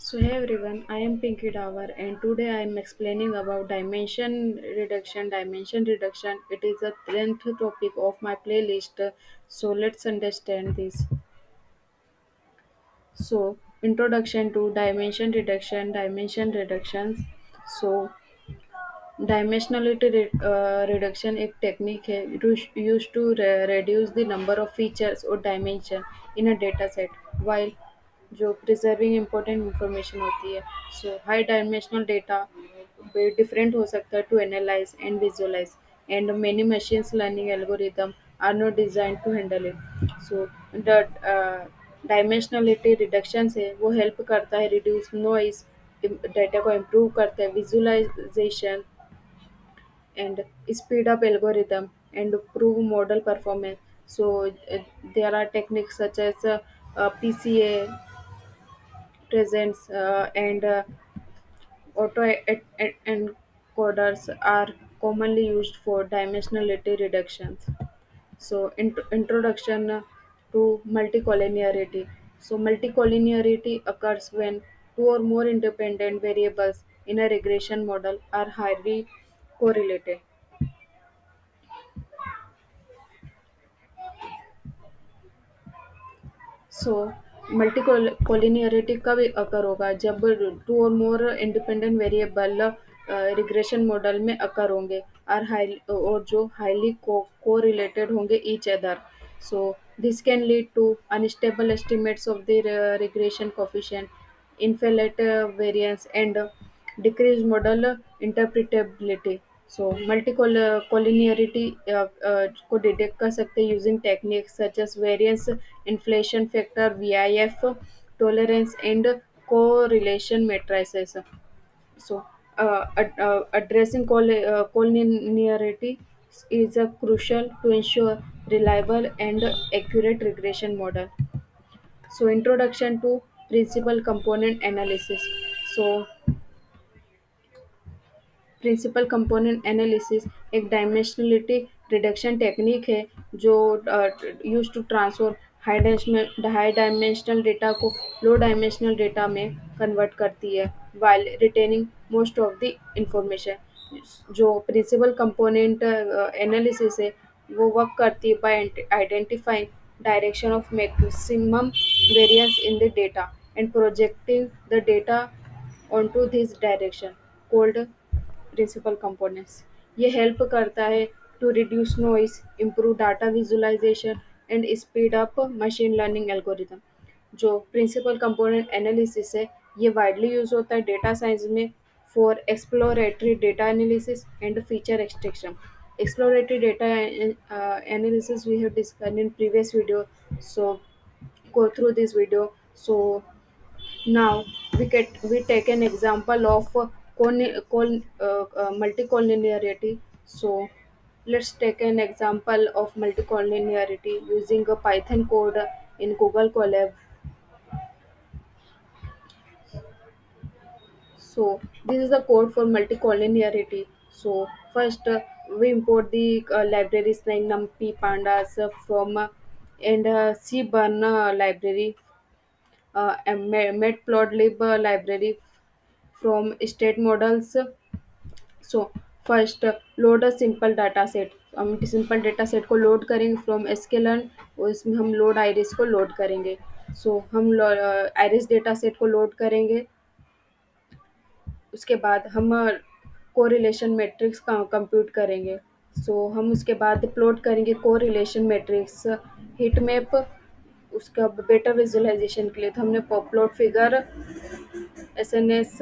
So hey everyone, I am Pinky Dawar and today I am explaining about dimension reduction. Dimension reduction, it is the 10th topic of my playlist. So let's understand this. So introduction to dimension reduction, dimension reductions. So reduction एक technique है used to reduce the number of features or dimension in a data set while जो preserving important information होती है. So high dimensional data different हो सकता है to analyse and visualise and many machines learning algorithm are not design to handle it. So the dimensionality reduction है वो help करता है रिड्यूस नॉइज, डेटा को इम्प्रूव करता है visualisation and speed up algorithm and prove model performance. So there are techniques such as PCA presents and encoders are commonly used for dimensionality reductions. So introduction to multicollinearity. So multicollinearity occurs when two or more independent variables in a regression model are highly correlated. So multicollinearity कब occur होगा जब two और more independent variable regression model में occur होंगे और जो highly correlated होंगे each other. So this can lead to unstable estimates of the regression coefficient, infinite variance and decreased model interpretability. So multicollinearity को detect कर सकते हैं using techniques such as variance inflation factor VIF tolerance and correlation matrices. So addressing collinearity is crucial to ensure reliable and accurate regression model. So introduction to principal component analysis. So principal component analysis एक dimensionality reduction technique है जो use to transform high dimensional data को low dimensional data में convert करती है while retaining most of the information. जो principal component analysis है वो वर्क करती है by identifying direction of maximum variance in the data and projecting the data onto this direction called principal components. ये help करता है to reduce noise, improve data visualisation and speed up machine learning algorithm. जो principal component analysis है ये widely use होता है data science में for exploratory data analysis and feature extraction. Exploratory data analysis we have discussed in previous video, so go through this video. So now we take an example of multicollinearity. So let's take an example of multicollinearity using a Python code in Google Colab. So this is the code for multicollinearity. So first we import the libraries like NumPy, Pandas from and cburn library, and matplotlib library from state models. So first load a simple data set. हम simple data set को load करेंगे from sklearn और इसमें हम load iris को load करेंगे. सो हम iris data set को लोड करेंगे. उसके बाद हम कोरिलेशन मैट्रिक्स का कंप्यूट करेंगे. सो हम उसके बाद प्लॉट करेंगे कोरिलेशन मैट्रिक्स हीट मैप. उसका बेटर विजुअलाइजेशन के लिए तो हमने plot figure SNS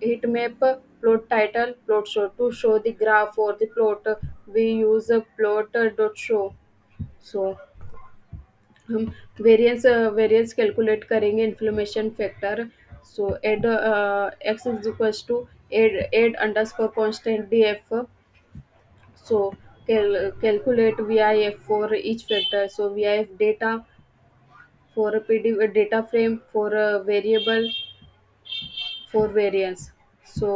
heat map, plot title, plot show. To show the graph or the plot, we use a plot dot show. So हम वेरिएंस कैलकुलेट करेंगे inflammation factor. So add x is equals to add underscore constant DF. So calculate VIF for each factor. So VIF data for a PD data frame for a variable for variance. सो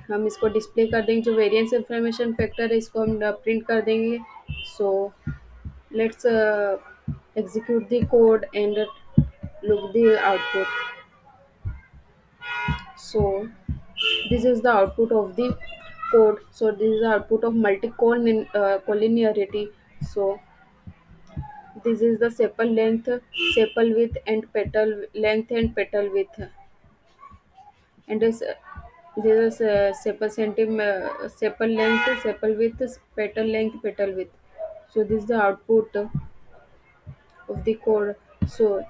हम इसको display कर देंगे. जो variance information factor है इसको हम print कर देंगे. So let's execute the code and look the output. So this is the output of the code. So this is the output of collinearity. So this is the sepal length, sepal width, and petal length and petal width. And this is sepal length, sepal width, petal width. So this is the output of the code. So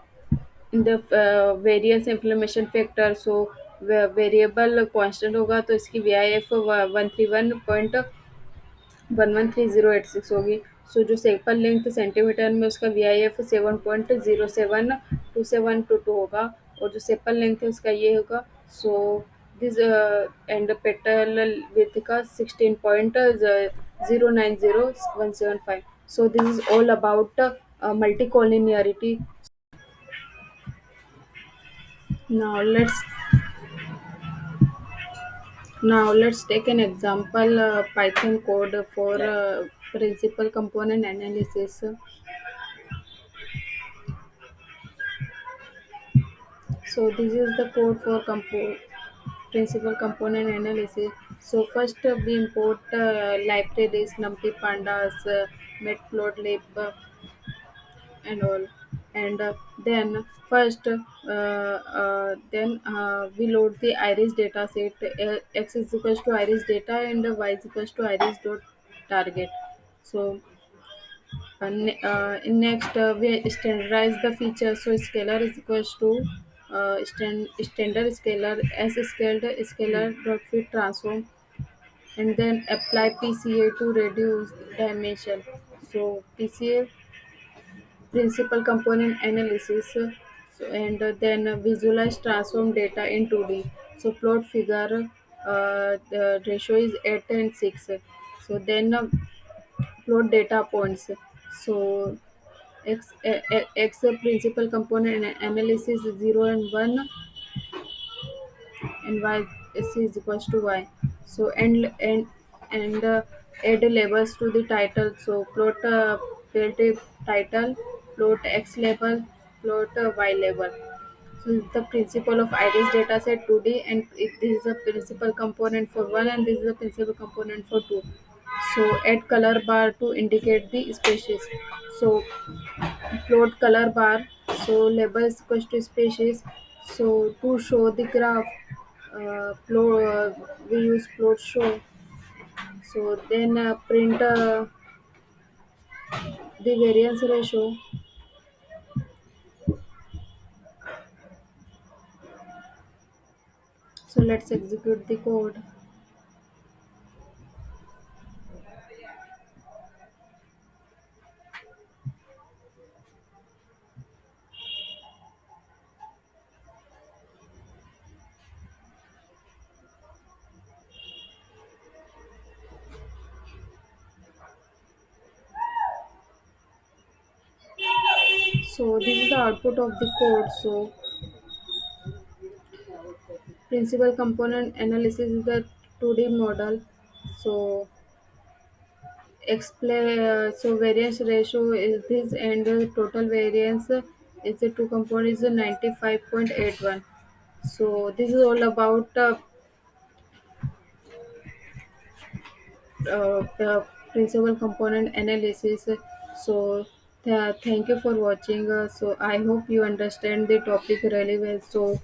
in the various inflammation factor, so variable constant होगा तो इसकी VIF 131.113086 होगी. सो जो sepal length centimetre में उसका VIF 7.072722 होगा. और जो सेपल लेंथ है उसका ये होगा. So this and petal with का 16.090175. So this is all about multicollinearity. Now let's take an example Python code for principal component analysis. So this is the code for principal component analysis. So first we import libraries, NumPy, Pandas, Matplotlib, and all. And then first then we load the iris data set. X is equals to iris data and y is equals to iris dot target. So in next we standardize the feature. So scalar is equals to standard scalar as scaled scalar dot fit transform, and then apply PCA to reduce dimension. So PCA, principal component analysis. And then visualize transform data in 2D. So plot figure, the ratio is 8 and 6. So then plot data points. So x principal component analysis is 0 and 1, and y is equals to y. So and add labels to the title. So plot plot title, plot x label, plot y label. So the principle of iris dataset 2D, and this is a principal component for one, and this is a principal component for two. So add color bar to indicate the species. So plot color bar. So label is equals to species. So to show the graph, we use plot show. So then print the variance ratio. So let's execute the code. So this is the output of the code. So principal component analysis is the 2D model. So explain. So variance ratio is this, and the total variance is the two components is 95.81. So this is all about the principal component analysis. So thank you for watching. So I hope you understand the topic really well. So